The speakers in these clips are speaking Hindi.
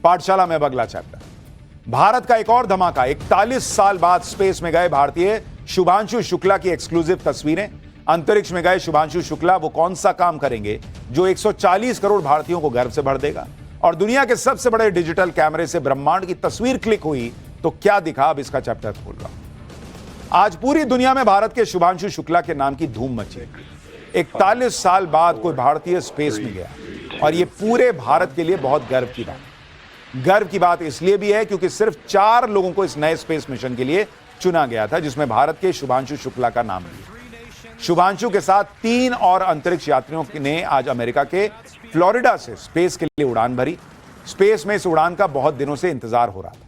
पाठशाला में अब अगला चैप्टर। भारत का एक और धमाका। 41 साल बाद स्पेस में गए भारतीय शुभांशु शुक्ला की एक्सक्लूसिव तस्वीरें। अंतरिक्ष में गए शुभांशु शुक्ला वो कौन सा काम करेंगे जो 140 करोड़ भारतीयों को गर्व से भर देगा। और दुनिया के सबसे बड़े डिजिटल कैमरे से ब्रह्मांड की तस्वीर क्लिक हुई तो क्या दिखा, अब इसका चैप्टर खोल रहा हूं। आज पूरी दुनिया में भारत के शुभांशु शुक्ला के नाम की धूम मची। 41 साल बाद कोई भारतीय स्पेस में गया और ये पूरे भारत के लिए बहुत गर्व की बात। गर्व की बात इसलिए भी है क्योंकि सिर्फ 4 लोगों को इस नए स्पेस मिशन के लिए चुना गया था, जिसमें भारत के शुभांशु शुक्ला का नाम लिया। शुभांशु के साथ 3 और अंतरिक्ष यात्रियों ने आज अमेरिका के फ्लोरिडा से स्पेस के लिए उड़ान भरी। स्पेस में इस उड़ान का बहुत दिनों से इंतजार हो रहा था।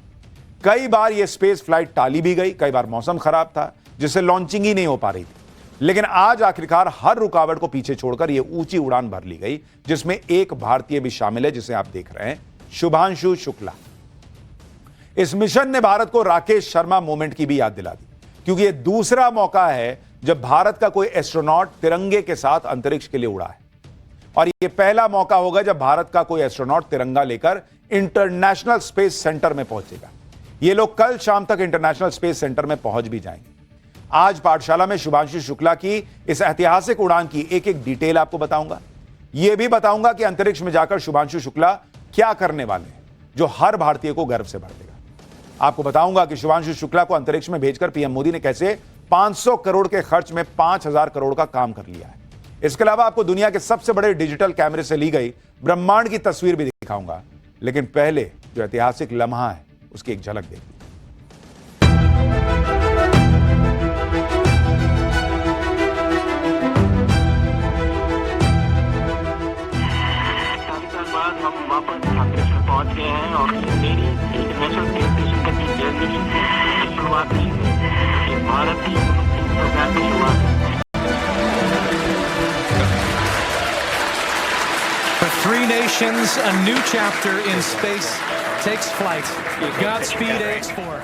कई बार यह स्पेस फ्लाइट टाली भी गई, कई बार मौसम खराब था जिससे लॉन्चिंग ही नहीं हो पा रही थी, लेकिन आज आखिरकार हर रुकावट को पीछे छोड़कर यह ऊंची उड़ान भर ली गई, जिसमें एक भारतीय भी शामिल है जिसे आप देख रहे हैं, शुभांशु शुक्ला। इस मिशन ने भारत को राकेश शर्मा मोमेंट की भी याद दिला दी, क्योंकि यह दूसरा मौका है जब भारत का कोई एस्ट्रोनॉट तिरंगे के साथ अंतरिक्ष के लिए उड़ा है, और यह पहला मौका होगा जब भारत का कोई एस्ट्रोनॉट तिरंगा लेकर इंटरनेशनल स्पेस सेंटर में पहुंचेगा। ये लोग कल शाम तक इंटरनेशनल स्पेस सेंटर में पहुंच भी जाएंगे। आज पाठशाला में शुभांशु शुक्ला की इस ऐतिहासिक उड़ान की एक एक डिटेल आपको बताऊंगा। यह भी बताऊंगा कि अंतरिक्ष में जाकर शुभांशु शुक्ला क्या करने वाले हैं जो हर भारतीय को गर्व से भर देगा। आपको बताऊंगा कि शुभांशु शुक्ला को अंतरिक्ष में भेजकर पीएम मोदी ने कैसे 500 करोड़ के खर्च में 5000 करोड़ का काम कर लिया है। इसके अलावा आपको दुनिया के सबसे बड़े डिजिटल कैमरे से ली गई ब्रह्मांड की तस्वीर भी दिखाऊंगा। लेकिन पहले जो ऐतिहासिक लम्हा है उसकी एक झलक देखिए। हम वापस अंतरिक्ष में पहुंच गए हैं और मेरी इंटरनेशनल स्पेस स्टेशन तक की जर्नी की शुरुआत नहीं हुई। ये भारत की प्रोग्राम की शुरुआत है। For 3 nations, a new chapter in space takes flight. Godspeed AX4.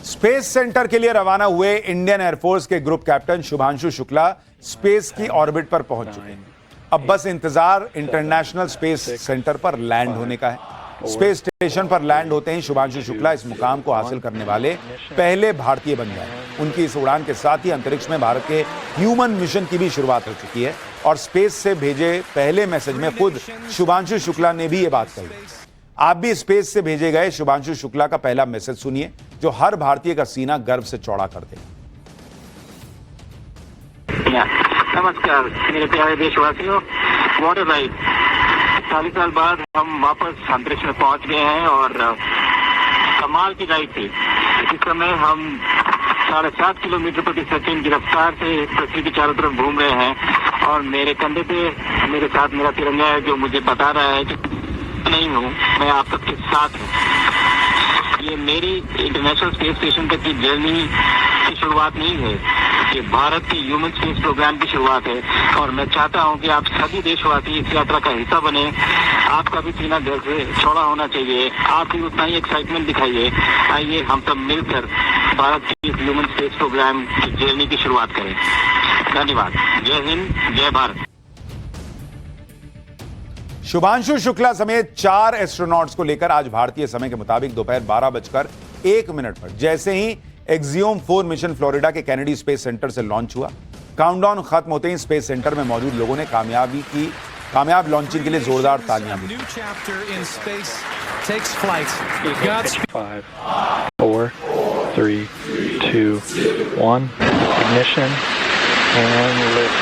Space centre के लिए रवाना हुए इंडियन एयरफोर्स के group captain Shubhanshu Shukla space की ऑर्बिट पर पहुंच चुके हैं। अब बस इंतजार इंटरनेशनल स्पेस सेंटर पर लैंड होने का है। स्पेस स्टेशन पर लैंड होते ही शुभांशु शुक्ला इस मुकाम को हासिल करने वाले पहले भारतीय बन गए। उनकी इस उड़ान के साथ ही अंतरिक्ष में भारत के ह्यूमन मिशन की भी शुरुआत हो चुकी है और स्पेस से भेजे पहले मैसेज में खुद शुभांशु शुक्ला ने भी ये बात कही। आप भी स्पेस से भेजे गए शुभांशु शुक्ला का पहला मैसेज सुनिए, जो हर भारतीय का सीना गर्व से चौड़ा कर देगा। नमस्कार मेरे प्यारे देशवासियों, वॉट अ राइड। 40 साल बाद हम वापस अंतरिक्ष में पहुंच गए हैं और कमाल की राइड थी। इस समय हम 7.5 किलोमीटर प्रति सेकंड की रफ्तार से पृथ्वी के चारों तरफ घूम रहे हैं और मेरे कंधे पे मेरे साथ मेरा तिरंगा है, जो मुझे बता रहा है कि नहीं हूँ, मैं आप सबके साथ हूँ। ये मेरी इंटरनेशनल स्पेस स्टेशन तक की जर्नी की शुरुआत नहीं है, ये भारत के ह्यूमन स्पेस प्रोग्राम की शुरुआत है और मैं चाहता हूं कि आप सभी देशवासी इस यात्रा का हिस्सा बने। आपका भी सीना दिल से चौड़ा होना चाहिए, आप भी उतना ही एक्साइटमेंट दिखाइए। आइए हम सब मिलकर भारत के इस ह्यूमन स्पेस प्रोग्राम की जर्नी की शुरुआत करें। धन्यवाद। जय हिंद, जय भारत। शुभांशु शुक्ला समेत 4 एस्ट्रोनॉट्स को लेकर आज भारतीय समय के मुताबिक दोपहर 12:01 पर जैसे ही एक्सियोम 4 मिशन फ्लोरिडा के कैनेडी स्पेस सेंटर से लॉन्च हुआ, काउंटडाउन खत्म होते ही स्पेस सेंटर में मौजूद लोगों ने कामयाब लॉन्चिंग के लिए जोरदार तालियां दी। 5, 4, 3, 2, 1, ignition and lift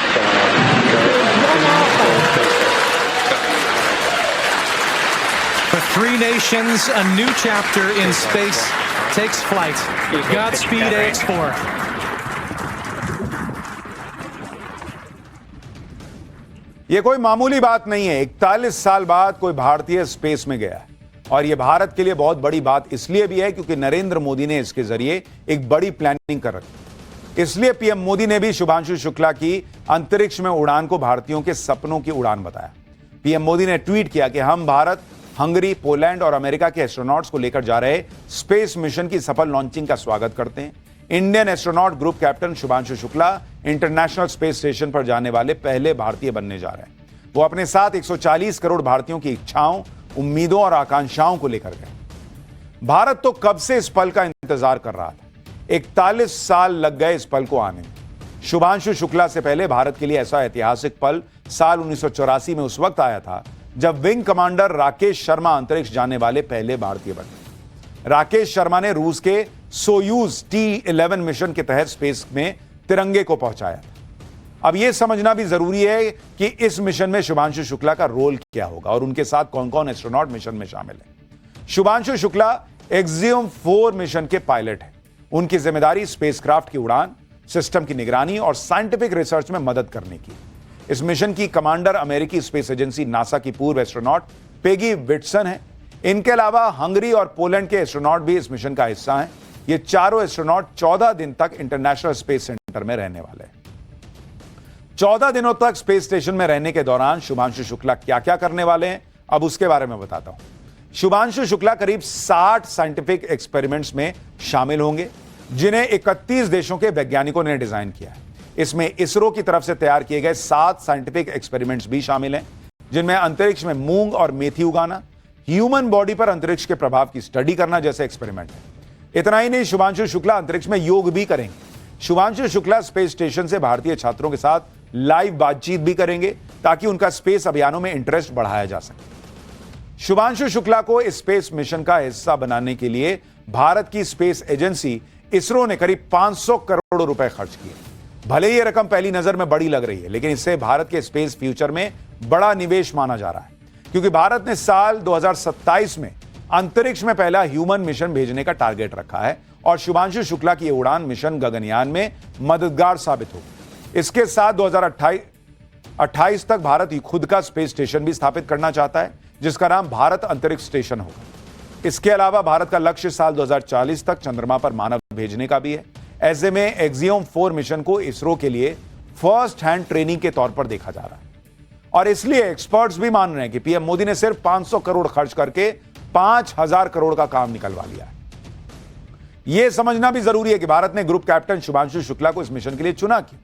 For 3 nations, a new chapter in space takes flight. Godspeed AX4. यह कोई मामूली बात नहीं है। 41 साल बाद कोई भारतीय स्पेस में गया है और यह भारत के लिए बहुत बड़ी बात इसलिए भी है क्योंकि नरेंद्र मोदी ने इसके जरिए एक बड़ी प्लानिंग कर रखी। इसलिए पीएम मोदी ने भी शुभांशु शुक्ला की अंतरिक्ष में उड़ान को भारतीयों के सपनों की उड़ान बताया। पीएम मोदी ने ट्वीट किया कि हम भारत, हंगरी, पोलैंड और अमेरिका के एस्ट्रोनॉट्स को लेकर जा रहे स्पेस मिशन की सफल लॉन्चिंग का स्वागत करते हैं। Indian astronaut group captain Shubhanshu Shukla international space station पर जाने वाले पहले भारतीय बनने जा रहे हैं। वो अपने साथ 140 करोड़ भारतीयों की इच्छाओं, उम्मीदों और आकांक्षाओं को लेकर गए। भारत तो कब से इस पल का इंतजार कर रहा था। 41 साल लग गए इस पल को आने में। शुभांशु शुक्ला से पहले भारत के लिए ऐसा ऐतिहासिक पल साल 1984 में उस वक्त आया था जब विंग कमांडर राकेश शर्मा अंतरिक्ष जाने वाले पहले भारतीय बने। राकेश शर्मा ने रूस के सोयूज T-11 मिशन के तहत स्पेस में तिरंगे को पहुंचाया था। अब यह समझना भी जरूरी है कि इस मिशन में शुभांशु शुक्ला का रोल क्या होगा और उनके साथ कौन कौन एस्ट्रोनॉट मिशन में शामिल है। शुभांशु शुक्ला एक्सियम 4 मिशन के पायलट हैं। उनकी जिम्मेदारी स्पेसक्राफ्ट की उड़ान, सिस्टम की निगरानी और साइंटिफिक रिसर्च में मदद करने की। इस मिशन की कमांडर अमेरिकी स्पेस एजेंसी नासा की पूर्व एस्ट्रोनॉट पेगी विट्सन है। इनके अलावा हंगरी और पोलैंड के एस्ट्रोनॉट भी इस मिशन का हिस्सा हैं। ये चारों एस्ट्रोनॉट 14 दिन तक इंटरनेशनल स्पेस सेंटर में रहने वाले हैं। 14 दिनों तक स्पेस स्टेशन में रहने के दौरान शुभांशु शुक्ला क्या क्या करने वाले हैं, अब उसके बारे में बताता हूं। शुभांशु शुक्ला करीब 60 साइंटिफिक एक्सपेरिमेंट्स में शामिल होंगे, जिन्हें 31 देशों के वैज्ञानिकों ने डिजाइन किया है। इसमें इसरो की तरफ से तैयार किए गए 7 साइंटिफिक एक्सपेरिमेंट्स भी शामिल हैं, जिनमें अंतरिक्ष में मूंग और मेथी उगाना, ह्यूमन बॉडी पर अंतरिक्ष के प्रभाव की स्टडी करना जैसे एक्सपेरिमेंट है। इतना ही नहीं, शुभांशु शुक्ला अंतरिक्ष में योग भी करेंगे। शुभांशु शुक्ला स्पेस स्टेशन से भारतीय छात्रों के साथ लाइव बातचीत भी करेंगे ताकि उनका स्पेस अभियानों में इंटरेस्ट बढ़ाया जा सके। शुभांशु शुक्ला को इस स्पेस मिशन का हिस्सा बनाने के लिए भारत की स्पेस एजेंसी इसरो ने करीब 500 करोड़ रुपए खर्च किए। भले ही यह रकम पहली नजर में बड़ी लग रही है, लेकिन इससे भारत के स्पेस फ्यूचर में बड़ा निवेश माना जा रहा है, क्योंकि भारत ने साल 2027 में अंतरिक्ष में पहला ह्यूमन मिशन भेजने का टारगेट रखा है और शुभांशु शुक्ला की उड़ान मिशन गगनयान में मददगार साबित होगी। इसके साथ 2028 तक भारत खुद का स्पेस स्टेशन भी स्थापित करना चाहता है, जिसका नाम भारत अंतरिक्ष स्टेशन होगा। इसके अलावा भारत का लक्ष्य साल 2040 तक चंद्रमा पर मानव भेजने का भी है। ऐसे में एक्सियम 4 मिशन को इसरो के लिए फर्स्ट हैंड ट्रेनिंग के तौर पर देखा जा रहा है और इसलिए एक्सपर्ट्स भी मान रहे हैं कि पीएम मोदी ने सिर्फ 500 करोड़ खर्च करके 5000 करोड़ का काम निकलवा लिया है। यह समझना भी जरूरी है कि भारत ने ग्रुप कैप्टन शुभांशु शुक्ला को इस मिशन के लिए चुना क्यों।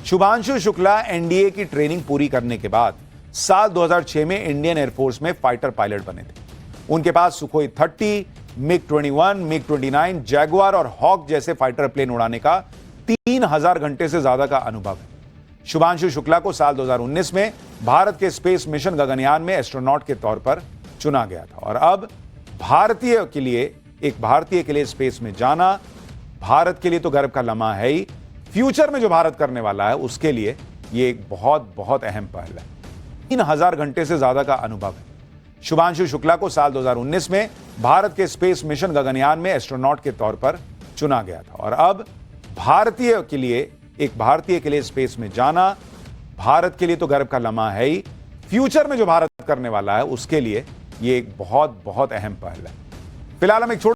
शुभांशु शुक्ला एनडीए की ट्रेनिंग पूरी करने के बाद साल 2006 में इंडियन एयरफोर्स में फाइटर पायलट बने थे। उनके पास सुखोई 30, मिग-21, मिग-29, जैगुआर और हॉक जैसे फाइटर प्लेन उड़ाने का 3000 घंटे से ज्यादा का अनुभव है। शुभांशु शुक्ला को साल 2019 में भारत के स्पेस मिशन गगनयान में एस्ट्रोनॉट के तौर पर चुना गया था और अब एक भारतीय के लिए स्पेस में जाना भारत के लिए तो गर्व का लम्हा है ही, फ्यूचर में जो भारत करने वाला है उसके लिए यह एक बहुत बहुत अहम पहल है। 3000 घंटे से ज्यादा का अनुभव है। शुभांशु शुक्ला को साल 2019 में भारत के स्पेस मिशन गगनयान में एस्ट्रोनॉट के तौर पर चुना गया था और अब एक भारतीय के लिए स्पेस में जाना भारत के लिए तो गर्व का लम्हा है ही, फ्यूचर में जो भारत करने वाला है उसके लिए यह एक बहुत बहुत अहम पहल है। फिलहाल हम एक छोटे